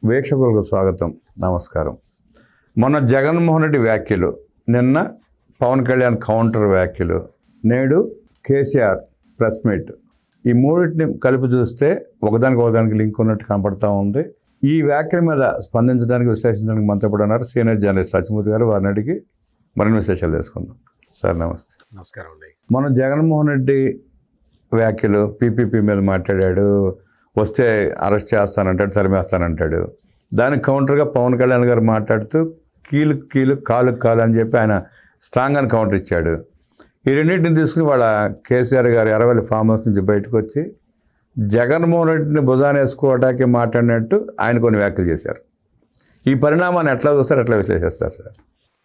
వీక్షకులకు స్వాగతం, నమస్కారం. మొన్న జగన్మోహన్ రెడ్డి వ్యాఖ్యలు, నిన్న పవన్ కళ్యాణ్ కౌంటర్ వ్యాఖ్యలు, నేడు కేసీఆర్ ప్రెస్ మీట్, ఈ మూడింటిని కలిపి చూస్తే ఒకదానికి లింక్ ఉన్నట్టు కనపడతా ఉంది. ఈ వ్యాఖ్యల మీద స్పందించడానికి, విశ్లేషించడానికి మనతో కూడా ఉన్నారు సీనియర్ జర్నలిస్ట్ సత్యమూర్తి గారు. వారిని అడిగి మరిన్ని విశేషాలు తెలుసుకుందాం. సార్ నమస్తే. నమస్కారం అండి. మొన్న జగన్మోహన్ రెడ్డి వ్యాఖ్యలు, పీపీపీ మీద మాట్లాడాడు, వస్తే అరెస్ట్ చేస్తానంటాడు, తరిమేస్తానంటాడు. దానికి కౌంటర్గా పవన్ కళ్యాణ్ గారు మాట్లాడుతూ కీలు కాలు అని చెప్పి ఆయన స్ట్రాంగ్ అని కౌంటర్ ఇచ్చాడు. ఈ రెండింటిని తీసుకుని వాళ్ళ కేసీఆర్ గారు ఎర్రవల్లి ఫామ్ హౌస్ నుంచి బయటకు వచ్చి జగన్మోహన్ రెడ్డిని భుజాన్ని వేసుకోవటానికి మాట్లాడినట్టు ఆయన కొన్ని వ్యాఖ్యలు చేశారు. ఈ పరిణామాన్ని ఎట్లా చూస్తారు, ఎట్లా విశ్లేషిస్తారు సార్?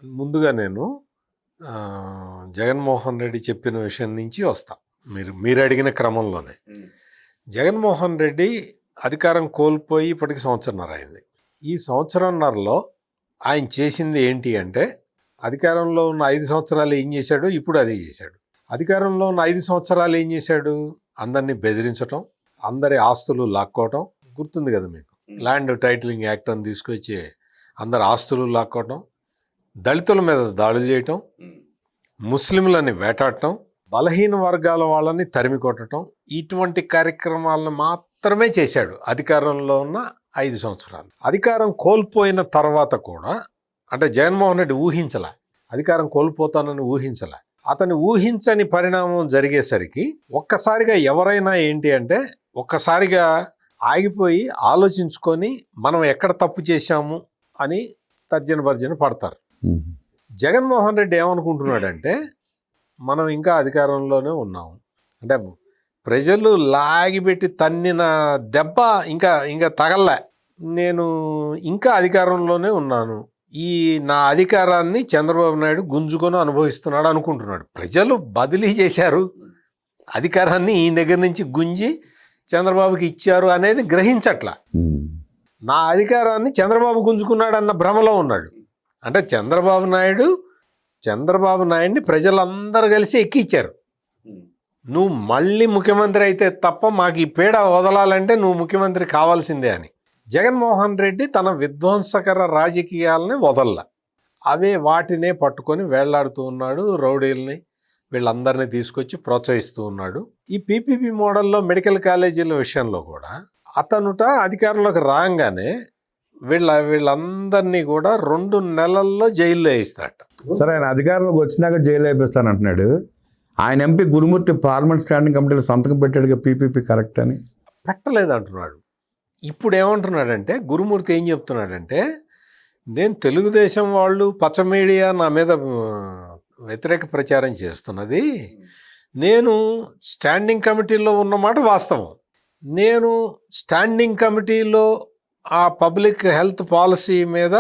ముందుగా నేను జగన్మోహన్ రెడ్డి చెప్పిన విషయం నుంచి వస్తా. మీరు అడిగిన క్రమంలోనే జగన్మోహన్ రెడ్డి అధికారం కోల్పోయి ఇప్పటికి సంవత్సరన్నర అయింది. ఈ సంవత్సరన్నరలో ఆయన చేసింది ఏంటి అంటే, అధికారంలో ఉన్న 5 సంవత్సరాలు ఏం చేశాడు, ఇప్పుడు అదే చేశాడు. అధికారంలో ఉన్న 5 సంవత్సరాలు ఏం చేశాడు, అందరినీ బెదిరించటం, అందరి ఆస్తులు లాక్కోవటం. గుర్తుంది కదా మీకు, ల్యాండ్ టైటిలింగ్ యాక్ట్ అని తీసుకొచ్చి అందరి ఆస్తులు లాక్కోవటం, దళితుల మీద దాడులు చేయటం, ముస్లింలని వేటాడటం, బలహీన వర్గాల వాళ్ళని తరిమి కొట్టడం, ఇటువంటి కార్యక్రమాలను మాత్రమే చేశాడు అధికారంలో ఉన్న 5 సంవత్సరాలు. అధికారం కోల్పోయిన తర్వాత కూడా, అంటే జగన్మోహన్ రెడ్డి ఊహించలే, అధికారం కోల్పోతానని ఊహించలే. అతని ఊహించని పరిణామం జరిగేసరికి ఒక్కసారిగా ఎవరైనా ఏంటి అంటే, ఒక్కసారిగా ఆగిపోయి ఆలోచించుకొని మనం ఎక్కడ తప్పు చేశాము అని తర్జన భర్జన పడతారు. జగన్మోహన్ రెడ్డి ఏమనుకుంటున్నాడంటే, మనం ఇంకా అధికారంలోనే ఉన్నాము, అంటే ప్రజలు లాగిపెట్టి తన్నిన దెబ్బ ఇంకా తగలే, నేను ఇంకా అధికారంలోనే ఉన్నాను, ఈ నా అధికారాన్ని చంద్రబాబు నాయుడు గుంజుకొని అనుభవిస్తున్నాడు అనుకుంటున్నాడు. ప్రజలు బదిలీ చేశారు, అధికారాన్ని ఈ దగ్గర నుంచి గుంజి చంద్రబాబుకి ఇచ్చారు అనేది గ్రహించట్లా. నా అధికారాన్ని చంద్రబాబు గుంజుకున్నాడు అన్న భ్రమలో ఉన్నాడు. అంటే చంద్రబాబు నాయుడిని ప్రజలందరూ కలిసి ఎక్కిచ్చారు. నువ్వు మళ్ళీ ముఖ్యమంత్రి అయితే తప్ప మాకు ఈ పీడ వదలాలంటే నువ్వు ముఖ్యమంత్రి కావాల్సిందే అని. జగన్మోహన్ రెడ్డి తన విధ్వంసకర రాజకీయాలని వదల్లా, అవే వాటినే పట్టుకొని వేళ్లాడుతూ ఉన్నాడు. రౌడీల్ని వీళ్ళందరినీ తీసుకొచ్చి ప్రోత్సహిస్తూ ఉన్నాడు. ఈ పీపీపీ మోడల్లో మెడికల్ కాలేజీల విషయంలో కూడా అతనుట అధికారంలోకి రాగానే వీళ్ళందరినీ కూడా 2 నెలల్లో జైల్లో వేయిస్తాడట. సరే, ఆయన అధికారంలోకి వచ్చినాక జైలు వేయిస్తానంటున్నాడు. ఆయన ఎంపీ గురుమూర్తి పార్లమెంట్ స్టాండింగ్ కమిటీలో సంతకం పెట్టాడుగా పీపీపీ కరెక్ట్ అని. పెట్టలేదు అంటున్నాడు. ఇప్పుడు ఏమంటున్నాడంటే, గురుమూర్తి ఏం చెప్తున్నాడంటే, నేను తెలుగుదేశం వాళ్ళు పచ్చ మీడియా నా మీద వ్యతిరేక ప్రచారం చేస్తున్నది, నేను స్టాండింగ్ కమిటీలో ఉన్నమాట వాస్తవం, నేను స్టాండింగ్ కమిటీలో ఆ పబ్లిక్ హెల్త్ పాలసీ మీద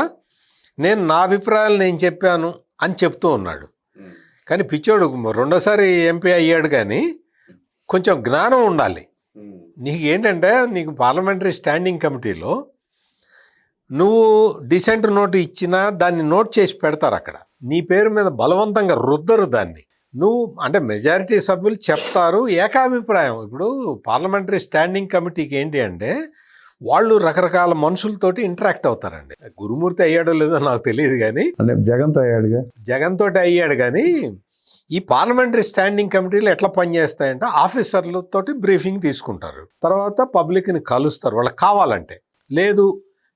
నేను నా అభిప్రాయాలు నేను చెప్పాను అని చెప్తూ ఉన్నాడు. కానీ పిచ్చోడు రెండోసారి ఎంపీ అయ్యాడు, కానీ కొంచెం జ్ఞానం ఉండాలి. నీకు ఏంటంటే, నీకు పార్లమెంటరీ స్టాండింగ్ కమిటీలో నువ్వు డిసెంట్ నోటు ఇచ్చినా దాన్ని నోట్ చేసి పెడతారు అక్కడ, నీ పేరు మీద బలవంతంగా రుద్దరు దాన్ని. నువ్వు అంటే మెజారిటీ సభ్యులు చెప్తారు, ఏకాభిప్రాయం. ఇప్పుడు పార్లమెంటరీ స్టాండింగ్ కమిటీకి ఏంటి అంటే, వాళ్ళు రకరకాల మనుషులతోటి ఇంటరాక్ట్ అవుతారండి. గురుమూర్తి అయ్యాడో లేదో నాకు తెలియదు, కానీ జగన్తో అయ్యాడు. కానీ ఈ పార్లమెంటరీ స్టాండింగ్ కమిటీలు ఎట్లా పనిచేస్తాయంటే, ఆఫీసర్లతోటి బ్రీఫింగ్ తీసుకుంటారు, తర్వాత పబ్లిక్ని కలుస్తారు వాళ్ళకి కావాలంటే. లేదు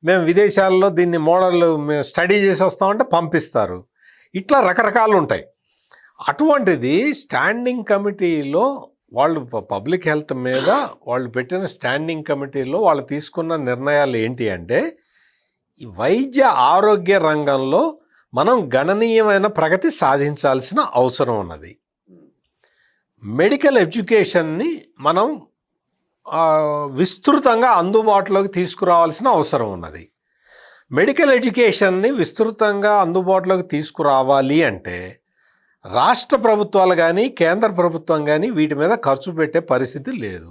మేము విదేశాల్లో దీన్ని మోడల్ మేము స్టడీ చేసి వస్తామంటే పంపిస్తారు. ఇట్లా రకరకాలు ఉంటాయి. అటువంటిది స్టాండింగ్ కమిటీలో వాళ్ళు పబ్లిక్ హెల్త్ మీద వాళ్ళు పెట్టిన స్టాండింగ్ కమిటీలో వాళ్ళు తీసుకున్న నిర్ణయాలు ఏంటి అంటే, ఈ వైద్య ఆరోగ్య రంగంలో మనం గణనీయమైన ప్రగతి సాధించాల్సిన అవసరం ఉన్నది. మెడికల్ ఎడ్యుకేషన్ని మనం విస్తృతంగా అందుబాటులోకి తీసుకురావాల్సిన అవసరం ఉన్నది. మెడికల్ ఎడ్యుకేషన్ని విస్తృతంగా అందుబాటులోకి తీసుకురావాలి అంటే రాష్ట్ర ప్రభుత్వాలు కానీ కేంద్ర ప్రభుత్వం కానీ వీటి మీద ఖర్చు పెట్టే పరిస్థితి లేదు.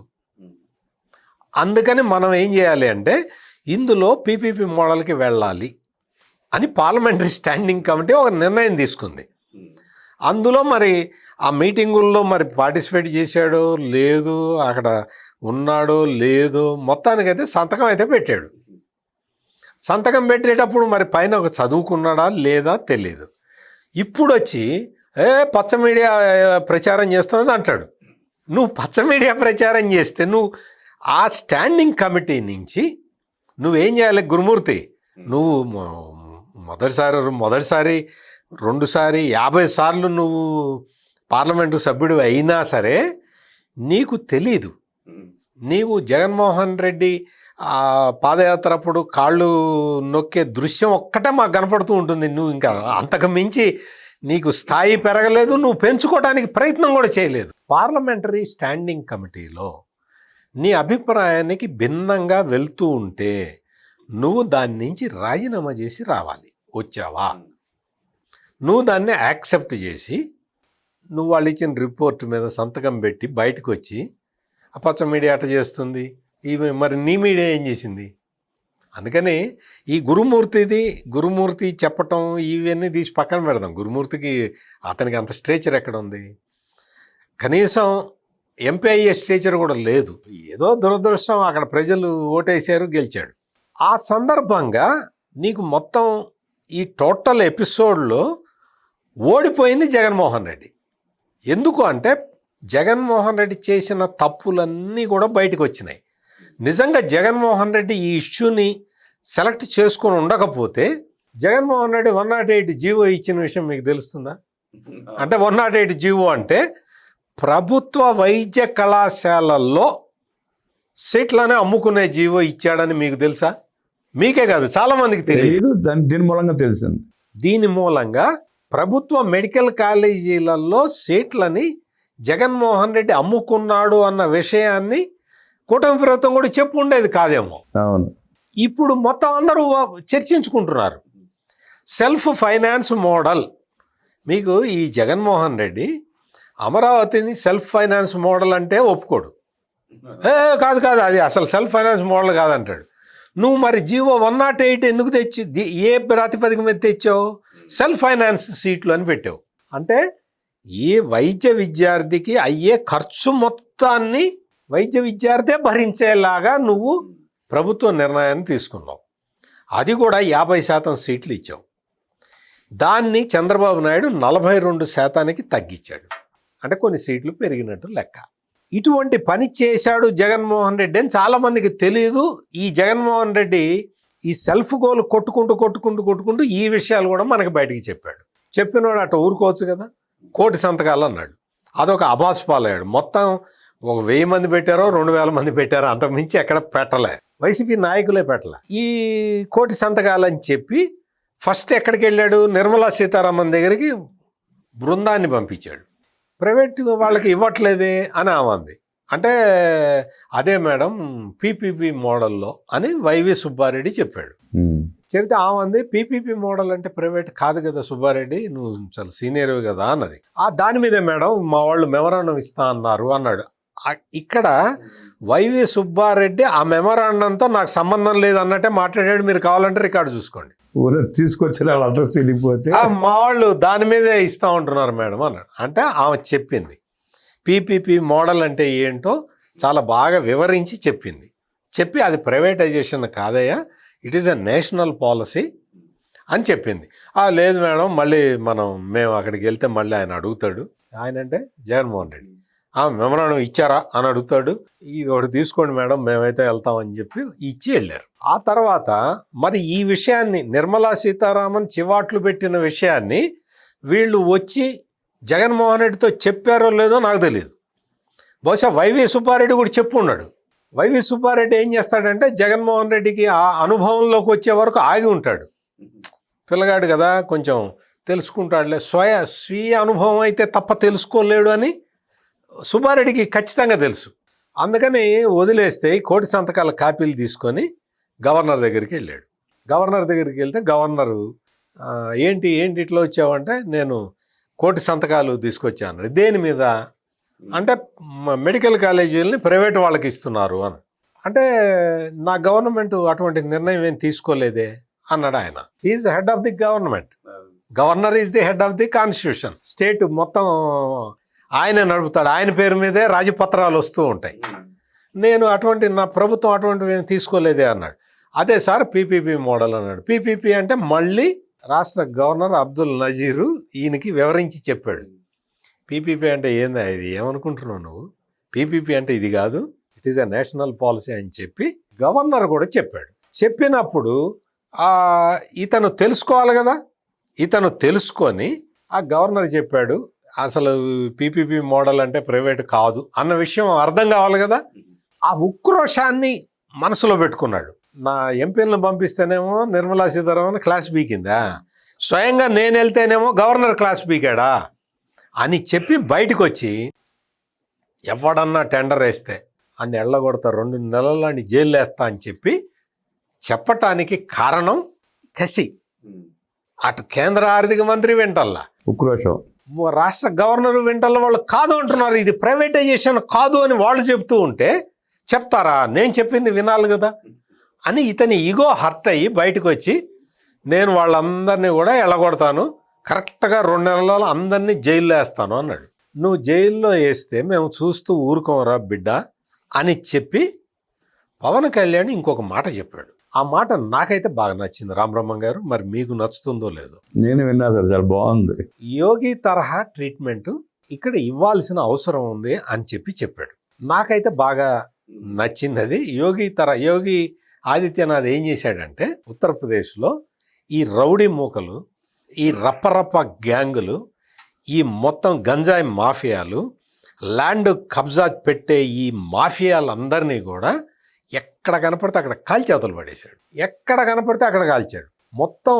అందుకని మనం ఏం చేయాలి అంటే, ఇందులో పీపీపీ మోడల్కి వెళ్ళాలి అని పార్లమెంటరీ స్టాండింగ్ కమిటీ ఒక నిర్ణయం తీసుకుంది. అందులో మరి ఆ మీటింగుల్లో మరి పార్టిసిపేట్ చేశాడో లేదు, అక్కడ ఉన్నాడో లేదో, మొత్తానికైతే సంతకం అయితే పెట్టాడు. సంతకం పెట్టేటప్పుడు మరి పైన ఒక చదువుకున్నాడా లేదా తెలియదు. ఇప్పుడు వచ్చి పచ్చ మీడియా ప్రచారం చేస్తున్నది అంటాడు. నువ్వు పచ్చ మీడియా ప్రచారం చేస్తే నువ్వు ఆ స్టాండింగ్ కమిటీ నుంచి నువ్వేం చేయాలి గురుమూర్తి? నువ్వు మొదటిసారి 2సారి 50 సార్లు నువ్వు పార్లమెంటు సభ్యుడు అయినా సరే నీకు తెలీదు. నీవు జగన్మోహన్ రెడ్డి పాదయాత్ర అప్పుడు కాళ్ళు నొక్కే దృశ్యం ఒక్కటే మాకు కనపడుతూ ఉంటుంది. నువ్వు ఇంకా అంతకు మించి నీకు స్థాయి పెరగలేదు, నువ్వు పెంచుకోవడానికి ప్రయత్నం కూడా చేయలేదు. పార్లమెంటరీ స్టాండింగ్ కమిటీలో నీ అభిప్రాయానికి భిన్నంగా వెళ్తూ ఉంటే నువ్వు దాని నుంచి రాజీనామా చేసి రావాలి. వచ్చావా? నువ్వు దాన్ని యాక్సెప్ట్ చేసి నువ్వు వాళ్ళు ఇచ్చిన రిపోర్ట్ మీద సంతకం పెట్టి బయటకు వచ్చి ఆ పచ్చ మీడియా అట చేస్తుంది, మరి నీ మీడియా ఏం చేసింది? అందుకని ఈ గురుమూర్తి చెప్పటం ఇవన్నీ తీసి పక్కన పెడదాం. గురుమూర్తికి అతనికి అంత స్ట్రేచర్ ఎక్కడ ఉంది? కనీసం ఎంపీ అయ్యే స్ట్రేచర్ కూడా లేదు. ఏదో దురదృష్టం, అక్కడ ప్రజలు ఓటేశారు, గెలిచాడు. ఆ సందర్భంగా నీకు మొత్తం ఈ టోటల్ ఎపిసోడ్లో ఓడిపోయింది జగన్మోహన్ రెడ్డి. ఎందుకు అంటే జగన్మోహన్ రెడ్డి చేసిన తప్పులన్నీ కూడా బయటకు వచ్చినాయి. నిజంగా జగన్మోహన్ రెడ్డి ఈ ఇష్యూని సెలెక్ట్ చేసుకొని ఉండకపోతే జగన్మోహన్ రెడ్డి 108 జీవో ఇచ్చిన విషయం మీకు తెలుస్తుందా? అంటే 108 జీవో అంటే ప్రభుత్వ వైద్య కళాశాలల్లో సీట్లనే అమ్ముకునే జీవో ఇచ్చాడని మీకు తెలుసా? మీకే కాదు, చాలామందికి తెలియదు. దీని మూలంగా తెలిసింది. దీని మూలంగా ప్రభుత్వ మెడికల్ కాలేజీలలో సీట్లని జగన్మోహన్ రెడ్డి అమ్ముకున్నాడు అన్న విషయాన్ని కూటమి ప్రభుత్వం కూడా చెప్పు ఉండేది కాదేమో. అవును. ఇప్పుడు మొత్తం అందరూ చర్చించుకుంటున్నారు. Self finance model. మీకు ఈ జగన్మోహన్ రెడ్డి అమరావతిని సెల్ఫ్ ఫైనాన్స్ మోడల్ అంటే ఒప్పుకోడు. కాదు అది అసలు సెల్ఫ్ ఫైనాన్స్ మోడల్ కాదంటాడు. నువ్వు మరి జీవో 108 ఎందుకు తెచ్చి ఏ ప్రాతిపదిక మీద తెచ్చావు? సెల్ఫ్ ఫైనాన్స్ సీట్లు అని పెట్టావు. అంటే ఈ వైద్య విద్యార్థికి అయ్యే ఖర్చు మొత్తాన్ని వైద్య విద్యార్థే భరించేలాగా నువ్వు ప్రభుత్వ నిర్ణయాన్ని తీసుకున్నావు. అది కూడా 50% సీట్లు ఇచ్చావు. దాన్ని చంద్రబాబు నాయుడు 42% తగ్గించాడు. అంటే కొన్ని సీట్లు పెరిగినట్టు లెక్క. ఇటువంటి పని చేశాడు జగన్మోహన్ రెడ్డి అని చాలామందికి తెలియదు. ఈ జగన్మోహన్ రెడ్డి ఈ సెల్ఫ్ గోల్ కొట్టుకుంటూ ఈ విషయాలు కూడా మనకి బయటికి చెప్పాడు. చెప్పినవాడు అట్లా ఊరుకోవచ్చు కదా. 1,000 సంతకాలు అన్నాడు. అదొక అబాస్పాలయ్యాడు. మొత్తం 1000 మంది పెట్టారో 2000 మంది పెట్టారో అంతకుమించి ఎక్కడ పెట్టలే. వైసీపీ నాయకులే పెట్టలే. ఈ 1,000 సంతకాలు అని చెప్పి ఫస్ట్ ఎక్కడికి వెళ్ళాడు? నిర్మలా సీతారామన్ దగ్గరికి బృందాన్ని పంపించాడు. ప్రైవేట్ వాళ్ళకి ఇవ్వట్లేదే అని ఆమంది. అంటే అదే మేడం పీపీపీ మోడల్లో అని వైవి సుబ్బారెడ్డి చెప్పాడు. చెబితే ఆమంది పీపీపీ మోడల్ అంటే ప్రైవేట్ కాదు కదా సుబ్బారెడ్డి, నువ్వు చాలా సీనియర్ కదా అన్నది. దాని మీదే మేడం మా వాళ్ళు మెమరాండం ఇస్తా అన్నారు అన్నాడు. ఇక్కడ వైవి సుబ్బారెడ్డి ఆ మెమరాండంతో నాకు సంబంధం లేదు అన్నట్టే మాట్లాడాడు. మీరు కావాలంటే రికార్డు చూసుకోండి. తీసుకొచ్చిన అడ్రస్ తెలియకపోతే మా వాళ్ళు దాని మీదే ఇస్తా ఉంటున్నారు మేడం అన్నాడు. అంటే ఆమె చెప్పింది పీపీపీ మోడల్ అంటే ఏంటో చాలా బాగా వివరించి చెప్పి అది ప్రైవేటైజేషన్ కాదయ్యా, it is a national policy అని చెప్పింది. లేదు మేడం, మళ్ళీ మేము అక్కడికి వెళ్తే మళ్ళీ ఆయన అడుగుతాడు. ఆయన అంటే జగన్మోహన్ రెడ్డి మెమరాండం ఇచ్చారా అని అడుగుతాడు. ఇది ఒకటి తీసుకోండి మేడం, మేమైతే వెళ్తామని చెప్పి ఇచ్చి వెళ్ళారు. ఆ తర్వాత మరి ఈ విషయాన్ని నిర్మలా సీతారామన్ చివాట్లు పెట్టిన విషయాన్ని వీళ్ళు వచ్చి జగన్మోహన్ రెడ్డితో చెప్పారో లేదో నాకు తెలియదు. బహుశా వైవి సుబ్బారెడ్డి కూడా చెప్పు ఉన్నాడు. వైవి సుబ్బారెడ్డి ఏం చేస్తాడంటే జగన్మోహన్ రెడ్డికి ఆ అనుభవంలోకి వచ్చే వరకు ఆగి ఉంటాడు. పిల్లగాడు కదా, కొంచెం తెలుసుకుంటాడులే, స్వీయ అనుభవం అయితే తప్ప తెలుసుకోలేడు అని సుబ్బారెడ్డికి ఖచ్చితంగా తెలుసు. అందుకని వదిలేస్తే 1,000 సంతకాల కాపీలు తీసుకొని గవర్నర్ దగ్గరికి వెళ్ళాడు. గవర్నర్ దగ్గరికి వెళ్తే గవర్నరు ఏంటి ఇట్లా వచ్చావంటే నేను 1,000 సంతకాలు తీసుకొచ్చాను. దేని మీద అంటే మెడికల్ కాలేజీలని ప్రైవేట్ వాళ్ళకి ఇస్తున్నారు అని. అంటే నా గవర్నమెంట్ అటువంటి నిర్ణయం ఏం తీసుకోలేదే అన్నాడు ఆయన. He is head of the government. Governor is the head of the constitution. State మొత్తం ఆయన నడుపుతాడు. ఆయన పేరు మీదే రాజపత్రాలు వస్తూ ఉంటాయి. నా ప్రభుత్వం అటువంటివి ఏం తీసుకోలేదే అన్నాడు. అదే సార్ పీపీపీ మోడల్ అన్నాడు. పీపీపీ అంటే మళ్ళీ రాష్ట్ర గవర్నర్ అబ్దుల్ నజీరు ఈయనకి వివరించి చెప్పాడు. పీపీపీ అంటే ఏందా ఇది, ఏమనుకుంటున్నావు నువ్వు, పీపీపీ అంటే ఇది కాదు, it is a national policy అని చెప్పి గవర్నర్ కూడా చెప్పాడు. చెప్పినప్పుడు ఇతను తెలుసుకోవాలి కదా, ఇతను తెలుసుకొని ఆ గవర్నర్ చెప్పాడు అసలు పీపీపీ మోడల్ అంటే ప్రైవేట్ కాదు అన్న విషయం అర్థం కావాలి కదా. ఆ ఉక్రోషాన్ని మనసులో పెట్టుకున్నాడు. నా ఎంపీలను పంపిస్తేనేమో నిర్మలా సీతారామన్ క్లాస్ బీకిందా, స్వయంగా నేను వెళ్తేనేమో గవర్నర్ క్లాస్ బీకాడా అని చెప్పి బయటకు వచ్చి ఎవడన్నా టెండర్ వేస్తే అన్ని ఎళ్ళగొడతా 2 నెలల్లో అని జైలు వేస్తా అని చెప్పి చెప్పటానికి కారణం కసి. అటు కేంద్ర ఆర్థిక మంత్రి వెంటల్లా ఉక్రోషం, రాష్ట్ర గవర్నర్ వెంటల్లా వాళ్ళు కాదు అంటున్నారు, ఇది ప్రైవేటైజేషన్ కాదు అని వాళ్ళు చెప్తూ ఉంటే చెప్తారా, నేను చెప్పింది వినాలి కదా అని ఇతని ఈగో హర్ట్ అయ్యి బయటకు వచ్చి నేను వాళ్ళందరినీ కూడా ఎళ్ళగొడతాను, కరెక్ట్గా 2 నెలల్లో అందరినీ జైల్లో వేస్తాను అన్నాడు. నువ్వు జైల్లో వేస్తే మేము చూస్తూ ఊరుకోమరా బిడ్డ అని చెప్పి పవన్ కళ్యాణ్ ఇంకొక మాట చెప్పాడు. ఆ మాట నాకైతే బాగా నచ్చింది రామబ్రహ్మం గారు, మరి మీకు నచ్చుతుందో లేదో. నేను విన్నా సార్, చాలా బాగుంది. యోగి తరహా ట్రీట్మెంట్ ఇక్కడ ఇవ్వాల్సిన అవసరం ఉంది అని చెప్పాడు. నాకైతే బాగా నచ్చింది అది. యోగి ఆదిత్యనాథ్ ఏం చేశాడంటే ఉత్తరప్రదేశ్లో ఈ రౌడీ మూకలు, ఈ రప్పరప్ప గ్యాంగులు, ఈ మొత్తం గంజాయి మాఫియాలు, ల్యాండ్ కబ్జా పెట్టే ఈ మాఫియాలందరినీ కూడా ఎక్కడ కనపడితే అక్కడ కాల్చేతలు పడేశాడు. ఎక్కడ కనపడితే అక్కడ కాల్చాడు. మొత్తం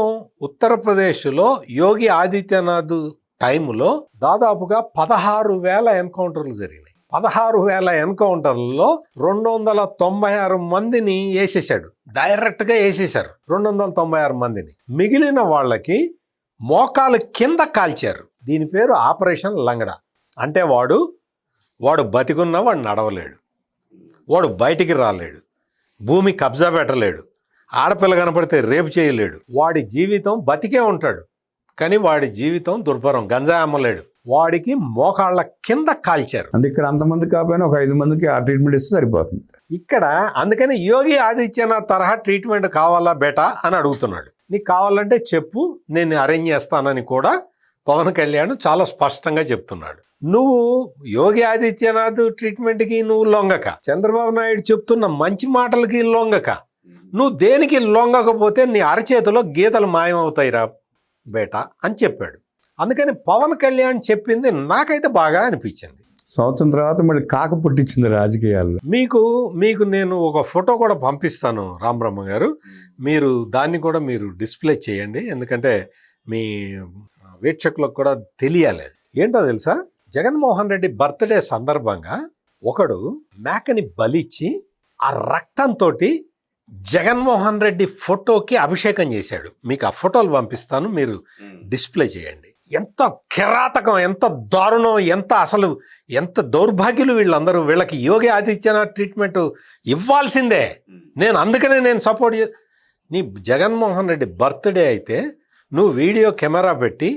ఉత్తరప్రదేశ్లో యోగి ఆదిత్యనాథ్ టైంలో దాదాపుగా 16,000 ఎన్కౌంటర్లు జరిగినాయి. 16,000 ఎన్కౌంటర్లలో 296 మందిని వేసేసాడు, డైరెక్ట్గా వేసేశారు 296 మందిని. మిగిలిన వాళ్ళకి మోకాలు కింద కాల్చారు. దీని పేరు ఆపరేషన్ లంగడా. అంటే వాడు బతికున్నా వాడు నడవలేడు, వాడు బయటికి రాలేడు, భూమి కబ్జా పెట్టలేడు, ఆడపిల్ల కనపడితే రేపు చేయలేడు, వాడి జీవితం బతికే ఉంటాడు కానీ వాడి జీవితం దుర్భరం, గంజాయి అమ్మలేడు, వాడికి మోకాళ్ళ కింద కాల్చారు. అంటే ఇక్కడ అంతమంది కాకపోయినా ఒక 5 మందికి ఆ ట్రీట్మెంట్ ఇస్తే సరిపోతుంది ఇక్కడ. అందుకని యోగి ఆదిత్యనాథ్ తరహా ట్రీట్మెంట్ కావాలా బేటా అని అడుగుతున్నాడు. నీకు కావాలంటే చెప్పు, నేను అరేంజ్ చేస్తానని కూడా పవన్ కళ్యాణ్ చాలా స్పష్టంగా చెప్తున్నాడు. నువ్వు యోగి ఆదిత్యనాథ్ ట్రీట్మెంట్కి నువ్వు లొంగక, చంద్రబాబు నాయుడు చెప్తున్న మంచి మాటలకి లొంగక, నువ్వు దేనికి లొంగకపోతే నీ అరచేతిలో గీతలు మాయమవుతాయిరా బేటా అని చెప్పాడు. అందుకని పవన్ కళ్యాణ్ చెప్పింది నాకైతే బాగా అనిపించింది. సంవత్సరం తర్వాత మళ్ళీ కాక పుట్టించింది రాజకీయాల్లో. మీకు నేను ఒక ఫోటో కూడా పంపిస్తాను రామబ్రహ్మ గారు, మీరు దాన్ని కూడా మీరు డిస్ప్లే చేయండి, ఎందుకంటే మీ వీక్షకులకు కూడా తెలియాలి. ఏంటో తెలుసా, జగన్మోహన్ రెడ్డి బర్త్డే సందర్భంగా ఒకడు మేకని బలిచ్చి ఆ రక్తంతో జగన్మోహన్ రెడ్డి ఫోటోకి అభిషేకం చేశాడు. మీకు ఆ ఫోటోలు పంపిస్తాను, మీరు డిస్ప్లే చేయండి. ఎంత కిరాతకం, ఎంత దారుణం, ఎంత దౌర్భాగ్యులు వీళ్ళందరూ. వీళ్ళకి యోగి ఆదిత్యనాథ్ ట్రీట్మెంట్ ఇవ్వాల్సిందే. అందుకనే నేను సపోర్ట్ నీ జగన్మోహన్ రెడ్డి బర్త్డే అయితే నువ్వు వీడియో కెమెరా పెట్టి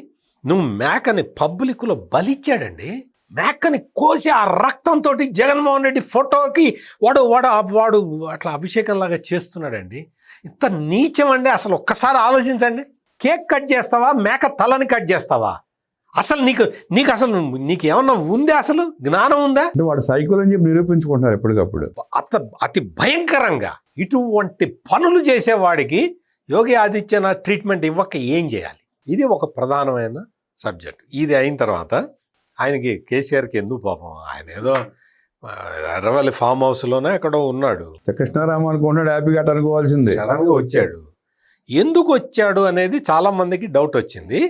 నువ్వు మేకని పబ్లిక్లో బలిచ్చాడండి. మేకని కోసి ఆ రక్తంతో జగన్మోహన్ రెడ్డి ఫోటోకి వాడు అట్లా అభిషేకం లాగా చేస్తున్నాడండి. ఇంత నీచం అండి. అసలు ఒక్కసారి ఆలోచించండి. కేక్ కట్ చేస్తావా, మేక తలని కట్ చేస్తావా? అసలు నీకు ఏమన్నా ఉందా? అసలు జ్ఞానం ఉందా? వాడు సైకిల్ అని చెప్పి నిరూపించుకుంటున్నారు ఎప్పటికప్పుడు. అతి భయంకరంగా ఇటువంటి పనులు చేసేవాడికి యోగి ఆదిత్యనాథ్ ట్రీట్మెంట్ ఇవ్వక ఏం చేయాలి? ఇది ఒక ప్రధానమైన సబ్జెక్ట్. ఇది అయిన తర్వాత ఆయనకి కేసీఆర్కి ఎందుకు పాపం, ఆయన ఏదో ఎర్రవల్లి ఫామ్ హౌస్లోనే ఎక్కడో ఉన్నాడు, కృష్ణారామ అనుకున్నాడు, హ్యాపీగా అనుకోవాల్సిందే. సడన్గా వచ్చాడు. ఎందుకు వచ్చాడు అనేది చాలా మందికి డౌట్ వచ్చింది.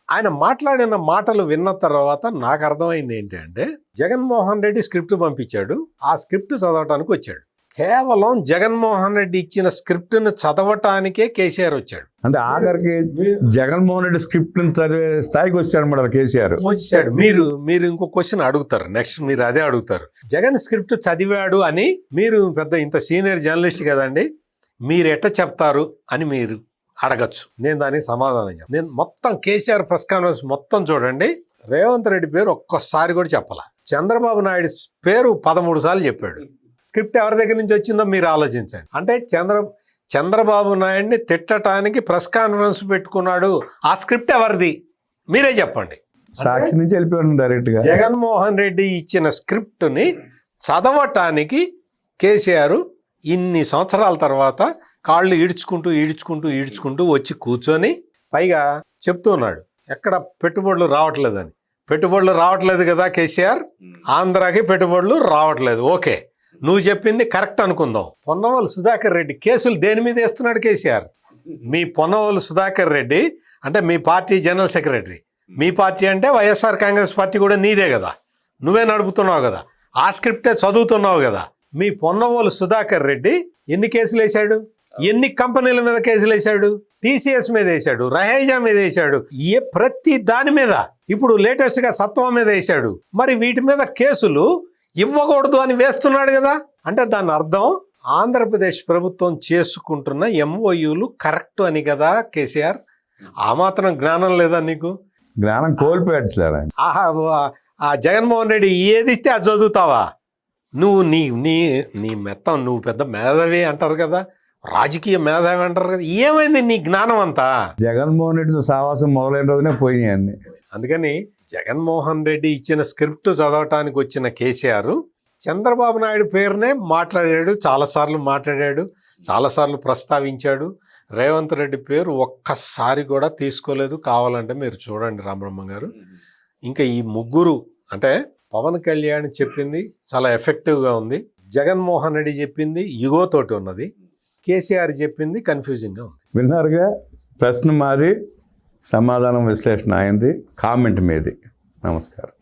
ఆయన మాట్లాడిన మాటలు విన్న తర్వాత నాకు అర్థమైంది ఏంటంటే, జగన్మోహన్ రెడ్డి స్క్రిప్ట్ పంపించాడు, ఆ స్క్రిప్ట్ చదవటానికి వచ్చాడు. కేవలం జగన్మోహన్ రెడ్డి ఇచ్చిన స్క్రిప్ట్ను చదవటానికే కేసీఆర్ వచ్చాడు. అంటే ఆఖరికి జగన్మోహన్ రెడ్డి స్క్రిప్ట్ చదివే స్థాయికి వచ్చాడు అన్నమాట కేసీఆర్. వచ్చాడు. మీరు ఇంకో క్వశ్చన్ అడుగుతారు, నెక్స్ట్ మీరు అదే అడుగుతారు. జగన్ స్క్రిప్ట్ చదివాడు అని మీరు పెద్ద ఇంత సీనియర్ జర్నలిస్ట్ కదండి, మీరు ఎట్ట చెప్తారు అని మీరు అడగచ్చు. నేను దానికి సమాధానం చెప్పాను. నేను మొత్తం కేసీఆర్ ప్రెస్ కాన్ఫరెన్స్ మొత్తం చూడండి, రేవంత్ రెడ్డి పేరు ఒక్కసారి కూడా చెప్పాల. చంద్రబాబు నాయుడు పేరు 13 సార్లు చెప్పాడు. స్క్రిప్ట్ ఎవరి దగ్గర నుంచి వచ్చిందో మీరు ఆలోచించండి. అంటే చంద్రబాబు నాయుడిని తిట్టడానికి ప్రెస్ కాన్ఫరెన్స్ పెట్టుకున్నాడు? ఆ స్క్రిప్ట్ ఎవరిది మీరే చెప్పండి. సాక్షి నుంచి వెళ్ళిపోయాడు డైరెక్ట్గా. జగన్మోహన్ రెడ్డి ఇచ్చిన స్క్రిప్ట్ని చదవటానికి కేసీఆర్ ఇన్ని సంవత్సరాల తర్వాత కాళ్ళు ఈడ్చుకుంటూ వచ్చి కూర్చొని పైగా చెప్తున్నాడు ఎక్కడ పెట్టుబడులు రావట్లేదని. పెట్టుబడులు రావట్లేదు కదా కేసీఆర్, ఆంధ్రాకి పెట్టుబడులు రావట్లేదు. ఓకే, నువ్వు చెప్పింది కరెక్ట్ అనుకుందాం. పొన్నవోలు సుధాకర్ రెడ్డి కేసులు దేని మీద వేస్తున్నాడు కేసీఆర్? మీ పొన్నవోలు సుధాకర్ రెడ్డి అంటే మీ పార్టీ జనరల్ సెక్రటరీ. మీ పార్టీ అంటే వైఎస్ఆర్ కాంగ్రెస్ పార్టీ కూడా నీదే కదా, నువ్వే నడుపుతున్నావు కదా, ఆ స్క్రిప్టే చదువుతున్నావు కదా. మీ పొన్నవోలు సుధాకర్ రెడ్డి ఎన్ని కేసులు వేశాడు? ఎన్ని కంపెనీల మీద కేసులు వేశాడు? టీసీఎస్ మీద వేశాడు, రహేజా మీద వేశాడు, ప్రతి దాని మీద. ఇప్పుడు లేటెస్ట్గా సత్వం మీద వేశాడు. మరి వీటి మీద కేసులు ఇవ్వకూడదు అని వేస్తున్నాడు కదా. అంటే దాని అర్థం ఆంధ్రప్రదేశ్ ప్రభుత్వం చేసుకుంటున్న ఎంఓయూలు కరెక్ట్ అని కదా కేసీఆర్. ఆ మాత్రం జ్ఞానం లేదా నీకు? జ్ఞానం కోల్పోయాడు సార్ ఆయన. ఆ జగన్మోహన్ రెడ్డి ఏది ఇస్తే అది చదువుతావా నువ్వు? నీ నీ నీ మెత్తం నువ్వు పెద్ద మేధావి అంటారు కదా, రాజకీయ మేధావి అంటారు కదా, ఏమైంది నీ జ్ఞానం అంతా? జగన్మోహన్ రెడ్డి సావాసం మొదలైన రోజునే పోయినాయి అన్ని. అందుకని జగన్మోహన్ రెడ్డి ఇచ్చిన స్క్రిప్ట్ చదవటానికి వచ్చిన కేసీఆర్ చంద్రబాబు నాయుడు పేరునే మాట్లాడాడు, చాలాసార్లు ప్రస్తావించాడు. రేవంత్ రెడ్డి పేరు ఒక్కసారి కూడా తీసుకోలేదు. కావాలంటే మీరు చూడండి రామబ్రహ్మం గారు. ఇంకా ఈ ముగ్గురు అంటే పవన్ కళ్యాణ్ చెప్పింది చాలా ఎఫెక్టివ్గా ఉంది, జగన్మోహన్ రెడ్డి చెప్పింది యుగోతోటి ఉన్నది, కేసీఆర్ చెప్పింది కన్ఫ్యూజింగ్గా ఉంది. విన్నారుగా, ప్రశ్న మాది, సమాధానం విశ్లేషణ అయింది, కామెంట్ మీది. నమస్కారం.